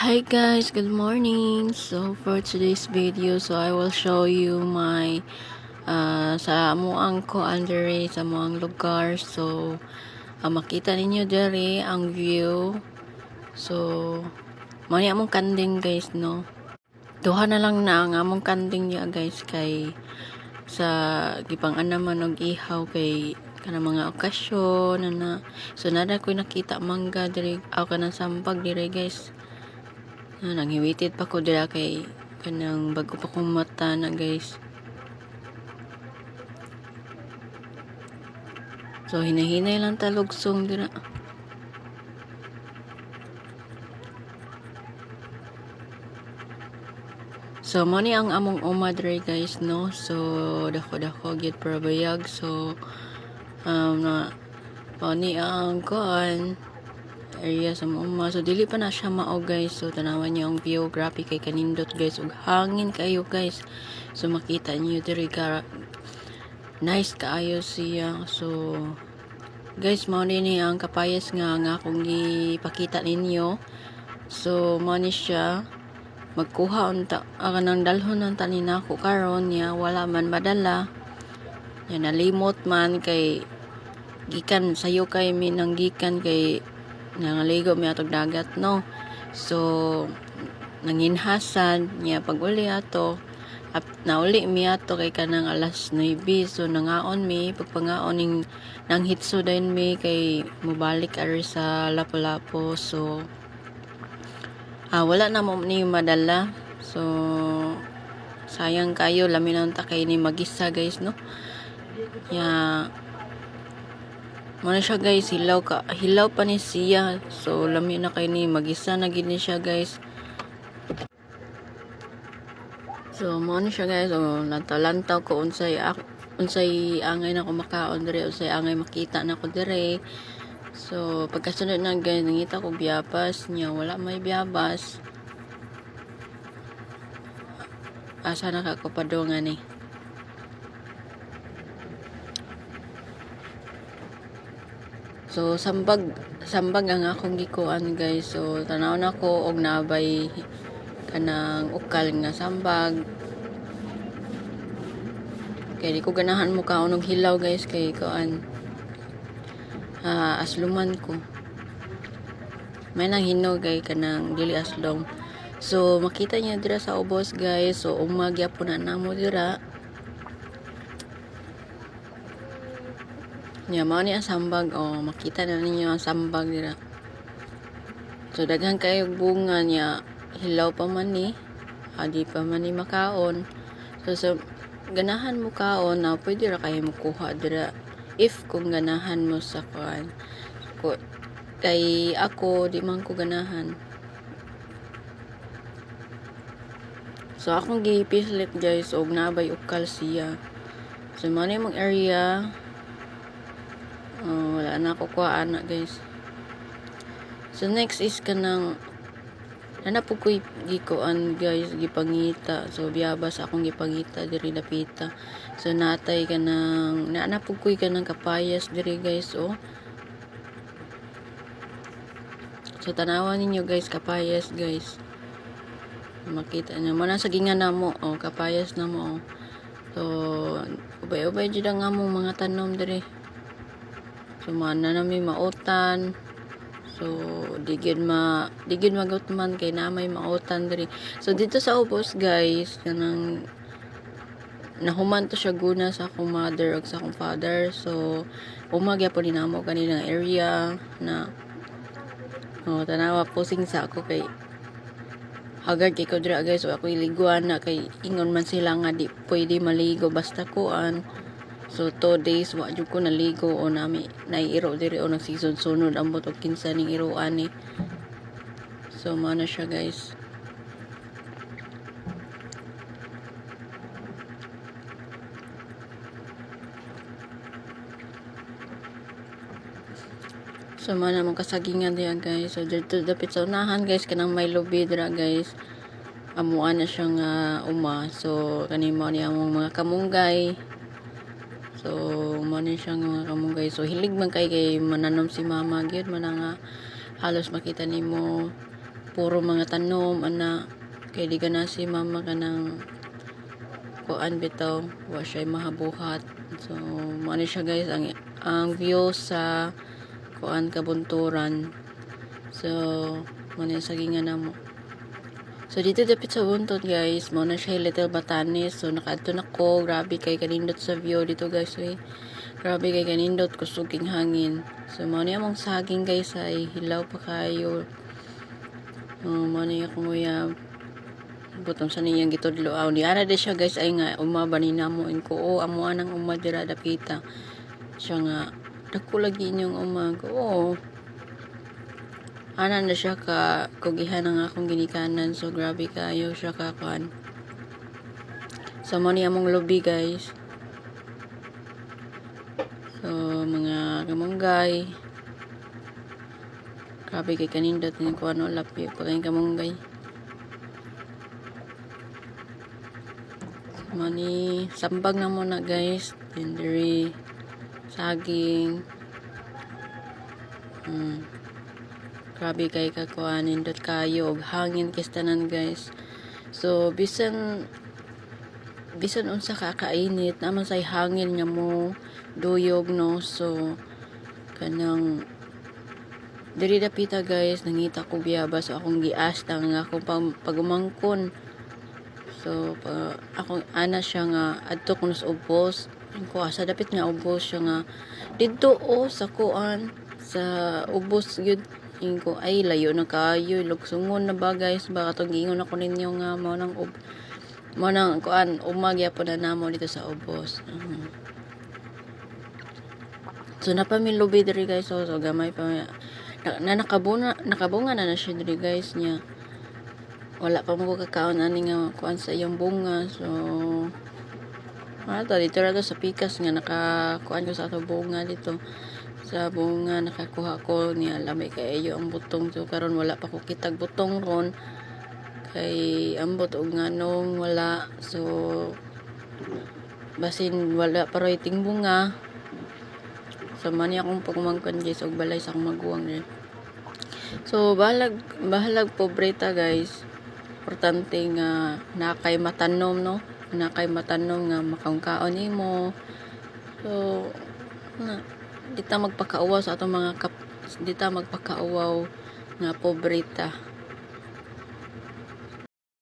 Hi guys, good morning. So for today's video, so I will show you my sa amuang ko andere sa amuang lugar. So makita ninyo dere ang view. So mani among kanding guys, no. Duha na lang na ang among kanding niya guys kay sa gipang-an naman og ihaw kay kanang mga okasyon na. So nada ko nakita mangga diri aw kanang sampag diri guys. Nanghiwitit pa ko dira kay kanang bago pa kong mata na guys. So hinahinay lang talugsong dira. So mo ni ang among umadre guys, no. So dako gid prabayag. So na mo ni ang kuan area sa uma. So dili pa na siya mao guys. So tanawan niyo ang view, grabe kay kanindot guys, ug hangin kayo guys. So makita niyo diri ka nice kaayo siya. So guys, mao ni ang kapayas nga akong gipakita ninyo. So mao ni siya magkuha unta kanang dalhon ng tanin ako karon niya wala man madala. Ya nalimot man kay gikan sayo kay minanggikan kay nangaligo mi atog dagat, no. So nanginhasan niya pag uli ato nauli mi ato kay kanang alas 9. So nangaon mi pagpangaon ning nang hitso din mi kay mobalik ari sa Lapu-Lapu. So wala na mo ni madala. So sayang kayo lamin ta kay ni magisa guys, no. Ya Mana siya guys, hilaw pa ni siya. So lami na kay ni magisa na gid ni siya guys. So mo ni siya guys, lantaw ko unsay angay na ko makaon dire, unsay angay makita na ko dire. So pagkasunod na guys, nangita ko biyabas niya, wala may biyabas. Asa na ka ko padungan ni. So sambag ang akong gikuan guys. So tanaw na ko og nabay kanang ukal nga sambag. Kay di ko ganahan mo kaon og hilaw guys kay kuan asluman ko. May nang hinog kay kanang dili aslong. So makita niya dira sa ubos guys. So umagya po na namo dira. Nya mao ni ang sambag, makita na ninyo ang sambag dira. So daghan kayo bunga niya, hilaw pa man ni, di pa man ni makaon. So ganahan mo kaon na pwede ra kayo makuha dira if kung ganahan mo sa kuan. Kay ako di man ko ganahan. So akong gipislit guys og nabay ukal siya. So mao ni mong area. Wala na ako kuhaan na guys. So next is kanang po ko gikuan guys, gipangita. So biyabas akong gipangita diri dapita. So natay kanang po ko kanang kapayas diri guys. So tanawan ninyo guys, kapayas guys. Makita niyo mo na sa gingan na mo, kapayas na mo. So ubay-ubay jud ang among mga tanom diri. So mana nami mautan. So digid magutman kay na may mautan diri. So dito sa ubos guys, kanang nahuman to siya guna sa akong mother ug sa akong father. So umagya po din namo kanina area na tanawa posing sa ako kay hagard kay ko dira guys. So ako iliguan na kay ingon man sila nga di pwede maligo basta kuan. So 2 days wa jud ko naligo o nami naiiro diri o nagsisunod ang butok kinsa ning iruan ni. So mao na siya guys. So mao na mong kasagingan diya guys. So dito dapit sa unahan guys kanang may lobby dira guys. Amuan na siya nga uma. So kanimo ni among mga kamunggay. So mo ni siya nga kamunggay. So hilig man kay mananom si mama gyud man nga halos makita nimo puro mga tanom ana kay di na si mama kanang kuan bitaw wa siya mahabuhat. So mo ni siya guys ang view sa kuan kabunturan. So mo ni sagingan namo. So dito dapit sa buntot guys, mo na siya Little Batanes. So nakaadto na ko, grabe kay kanindot sa view dito guys. Grabe kay kanindot kusuging hangin. So mo ni among saging guys ay hilaw pa kayo. Mo ni ako muya butang sa niyang gitudlo aw ni ana de siya guys ay nga umaba ni namo in ko amo anang uma dira dapita. Siya nga dako lagi inyong uma ko. Ana na siya ka kugihan ng akong ginikanan. So grabe kayo siya ka kuan. So mo ni among lobby guys. So mga kamunggay. Grabe kay kanindot ni kuan no lapi pagay kamunggay. So mo ni sambag na muna guys. Tinderi saging. Grabe kay kakuan nindot kayo og hangin kistanan guys. So bisan unsa ka kainit naman say hangin nga mo duyog no. So kanang diri dapita guys nangita ko biyaba so akong giasta nga akong pagumangkon. So akong ana siya nga adto kuno sa ubos ko asa dapit nga ubos siya nga didto sa kuan sa ubos gyud ko ay layo na kayo lugsungon na ba guys baka tong gingon ako ninyo nga mo nang kuan umagya po na namo dito sa ubos. So napamilubi diri guys so gamay pa nakabunga na siya diri guys niya wala pa mo kakaon ani nga kuan sa iyang bunga. So dito ra sa pikas nga nakakuan ko sa ato bunga dito sa bunga nakakuha ko niya lamay kayo ang butong. So karon wala pa ko kitag butong ron kay ambot og nganong wala. So basin wala pa roy ting bunga. So mani akong pagumangkon guys og balay sa akong maguwang rin. So bahalag pobreta guys. Importante nga nakay matanom no. Nakay matanom nga makaungkaon nimo. So dita magpakauwaw sa atong mga dita magpakauwaw nga pobreta.